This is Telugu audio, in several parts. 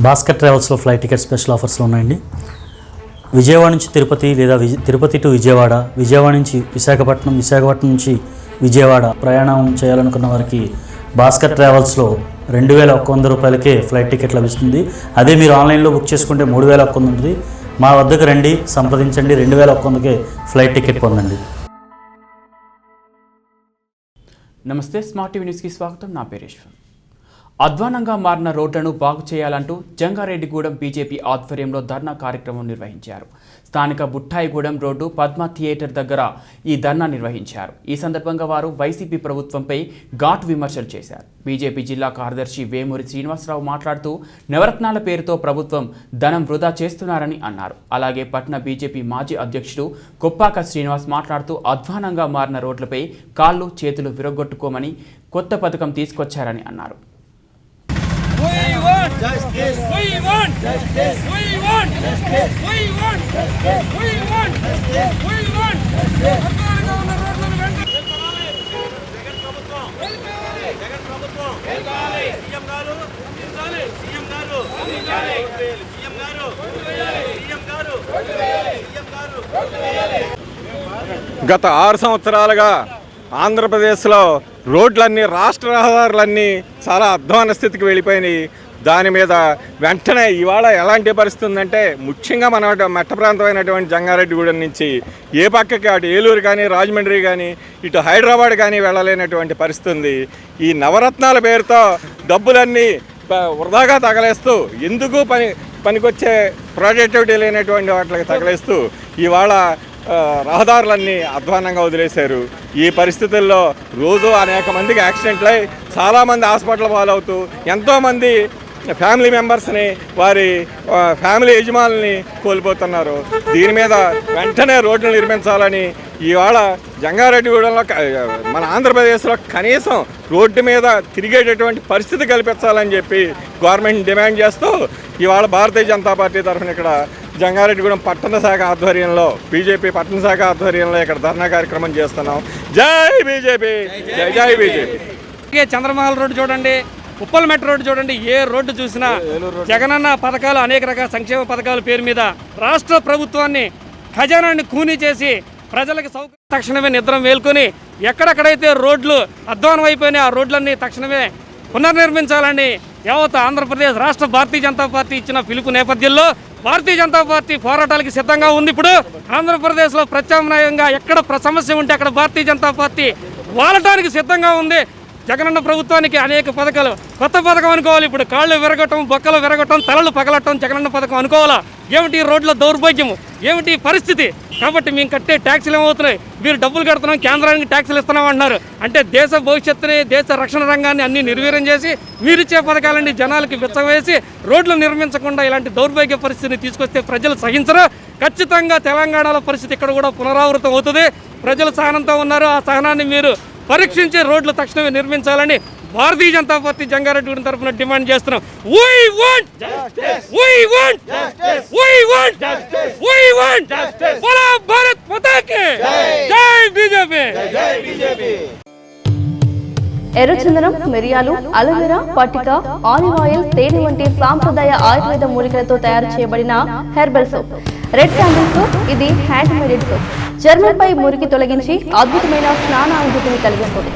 భాస్కర్ ట్రావెల్స్లో ఫ్లైట్ టికెట్ స్పెషల్ ఆఫర్స్లో ఉన్నాయండి. విజయవాడ నుంచి తిరుపతి లేదా తిరుపతి టు విజయవాడ, విజయవాడ నుంచి విశాఖపట్నం, విశాఖపట్నం నుంచి విజయవాడ ప్రయాణం చేయాలనుకున్న వారికి భాస్కర్ ట్రావెల్స్లో 2,100 రూపాయలకే ఫ్లైట్ టికెట్ లభిస్తుంది. అదే మీరు ఆన్లైన్లో బుక్ చేసుకుంటే 3,100 ఉంటుంది. మా వద్దకు రండి, సంప్రదించండి, 2,100కే ఫ్లైట్ టికెట్ పొందండి. నమస్తే, స్మార్ట్ టీవీ న్యూస్కి స్వాగతం. నా పేరు ఈశ్వర్. అధ్వానంగా మారిన రోడ్లను బాగు చేయాలంటూ జంగారెడ్డిగూడెం బీజేపీ ఆధ్వర్యంలో ధర్నా కార్యక్రమం నిర్వహించారు. స్థానిక బుట్టాయిగూడెం రోడ్డు పద్మ థియేటర్ దగ్గర ఈ ధర్నా నిర్వహించారు. ఈ సందర్భంగా వారు వైసీపీ ప్రభుత్వంపై ఘాటు విమర్శలు చేశారు. బీజేపీ జిల్లా కార్యదర్శి వేమూరి శ్రీనివాసరావు మాట్లాడుతూ నవరత్నాల పేరుతో ప్రభుత్వం ధనం వృధా చేస్తున్నారని అన్నారు. అలాగే పట్న బీజేపీ మాజీ అధ్యక్షుడు కొప్పాక శ్రీనివాస్ మాట్లాడుతూ అధ్వానంగా మారిన రోడ్లపై కాళ్ళు చేతులు విరగొట్టుకోమని కొత్త పథకం తీసుకొచ్చారని అన్నారు. We want justice. We want justice. We want justice. We want justice. We want justice. We want justice. అధ్వానంగా ఉన్న రోడ్లను వెంటనే జగన్ ప్రభుత్వం జగన్ ప్రభుత్వం వెళ్ళాలి. సీఎం గారు నించాలి. సీఎం గారు నించాలి. సీఎం గారు సీఎం గారు సీఎం గారు. గత 6 సంవత్సరాలుగా ఆంధ్రప్రదేశ్లో రోడ్లన్నీ, రాష్ట్ర రహదారులన్నీ చాలా అధ్వాన స్థితికి వెళ్ళిపోయినాయి. దాని మీద వెంటనే ఇవాళ ఎలాంటి పరిస్థితి ఉందంటే, ముఖ్యంగా మన మెట్ట ప్రాంతమైనటువంటి జంగారెడ్డిగూడెం నుంచి ఏ పక్కకి అటు ఏలూరు కానీ, రాజమండ్రి కానీ, ఇటు హైదరాబాద్ కానీ వెళ్ళలేనటువంటి పరిస్థితి ఉంది. ఈ నవరత్నాల పేరుతో డబ్బులన్నీ వృధాగా తగలేస్తూ, ఎందుకు పనికొచ్చే ప్రొడక్టివిటీ లేనటువంటి వాటికి తగలేస్తూ ఇవాళ రహదారులన్నీ అధ్వానంగా వదిలేశారు. ఈ పరిస్థితుల్లో రోజు అనేక మందికి యాక్సిడెంట్లు అయి చాలామంది హాస్పిటల్ పాలవుతూ, ఎంతోమంది ఫ్యామిలీ మెంబర్స్ని, వారి ఫ్యామిలీ యజమానుల్ని కోల్పోతున్నారు. దీని మీద వెంటనే రోడ్లు నిర్మించాలని ఇవాళ జంగారెడ్డిగూడెంలో, మన ఆంధ్రప్రదేశ్లో కనీసం రోడ్డు మీద తిరిగేటటువంటి పరిస్థితి కల్పించాలని చెప్పి గవర్నమెంట్ డిమాండ్ చేస్తూ ఇవాళ భారతీయ జనతా పార్టీ తరఫున ఇక్కడ జంగారెడ్డిగూడెం పట్టణ శాఖ ఆధ్వర్యంలో, బీజేపీ పట్టణ శాఖ ఆధ్వర్యంలో ఇక్కడ ధర్నా కార్యక్రమం చేస్తున్నాం. జై బీజేపీ, జై జై బీజేపీ. చంద్రమహల్ రోడ్డు చూడండి, ఉప్పలమెట్ట రోడ్డు చూడండి, ఏ రోడ్డు చూసినా జగనన్న పథకాలు, అనేక రకాల సంక్షేమ పథకాల పేరు మీద రాష్ట్ర ప్రభుత్వాన్ని, ఖజానాన్ని ఖూనీ చేసి ప్రజలకు సౌకర్యం తక్షణమే నిద్ర మేల్కొని ఎక్కడెక్కడైతే రోడ్లు అధ్వానం అయిపోయినాయి ఆ రోడ్లన్నీ తక్షణమే పునర్నిర్మించాలని యావత్ ఆంధ్రప్రదేశ్ రాష్ట్ర భారతీయ జనతా పార్టీ ఇచ్చిన పిలుపు నేపథ్యంలో భారతీయ జనతా పార్టీ పోరాటానికి సిద్ధంగా ఉంది. ఇప్పుడు ఆంధ్రప్రదేశ్లో ప్రత్యామ్నాయంగా ఎక్కడ సమస్య ఉంటే అక్కడ భారతీయ జనతా పార్టీ వాలటానికి సిద్ధంగా ఉంది. జగనన్న ప్రభుత్వానికి అనేక పథకాలు, కొత్త పథకం అనుకోవాలి. ఇప్పుడు కాళ్ళు విరగటం, బొక్కలు విరగటం, తలలు పగలటం జగనన్న పథకం అనుకోవాలా? ఏమిటి రోడ్ల దౌర్భాగ్యము, ఏమిటి పరిస్థితి? కాబట్టి మేము కట్టే ట్యాక్సులు ఏమవుతున్నాయి? మీరు డబ్బులు కడుతున్నాం, కేంద్రానికి ట్యాక్సులు ఇస్తున్నాం అంటున్నారు. అంటే దేశ భవిష్యత్తుని, దేశ రక్షణ రంగాన్ని అన్ని నిర్వీర్యం చేసి మీరిచ్చే పథకాలన్నీ జనాలకి విచ్చవేసి రోడ్లు నిర్మించకుండా ఇలాంటి దౌర్భాగ్య పరిస్థితిని తీసుకొస్తే ప్రజలు సహించరు. ఖచ్చితంగా తెలంగాణలో పరిస్థితి ఇక్కడ కూడా పునరావృతం అవుతుంది. ప్రజలు సహనంతో ఉన్నారు. ఆ సహనాన్ని మీరు పరీక్షించి రోడ్లు తక్షణమే నిర్మించాలని భారతీయ జనతా పార్టీ జంగారెడ్డిగూడెం తరఫున డిమాండ్ చేస్తున్నాం. We want justice. We want justice. We want justice. We want justice. బోలో భారత్ మాతా కీ జై బీజేపీ. జై బీజేపీ. ఎర్రచందనం, మిరియాలు, అలోవెరా, పటిక, ఆలివ్ ఆయిల్, తేనె వంటి సాంప్రదాయ ఆయుర్వేద మూలికలతో తయారు చేయబడిన herbal soap, red candle soap. ఇది హ్యాండ్ మేడ్ సోప్. చర్మంపై మురికి తొలగించి అద్భుతమైన స్నానానుభూతిని కలిగిస్తుంది.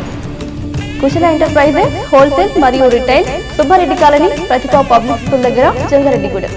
కుశల ఎంటర్ప్రైజెస్, హోల్సేల్ మరియు రిటైల్, సుబ్బారెడ్డి కాలనీ, ప్రతిభా పబ్లిక్ స్కూల్ దగ్గర, జంగారెడ్డిగూడెం.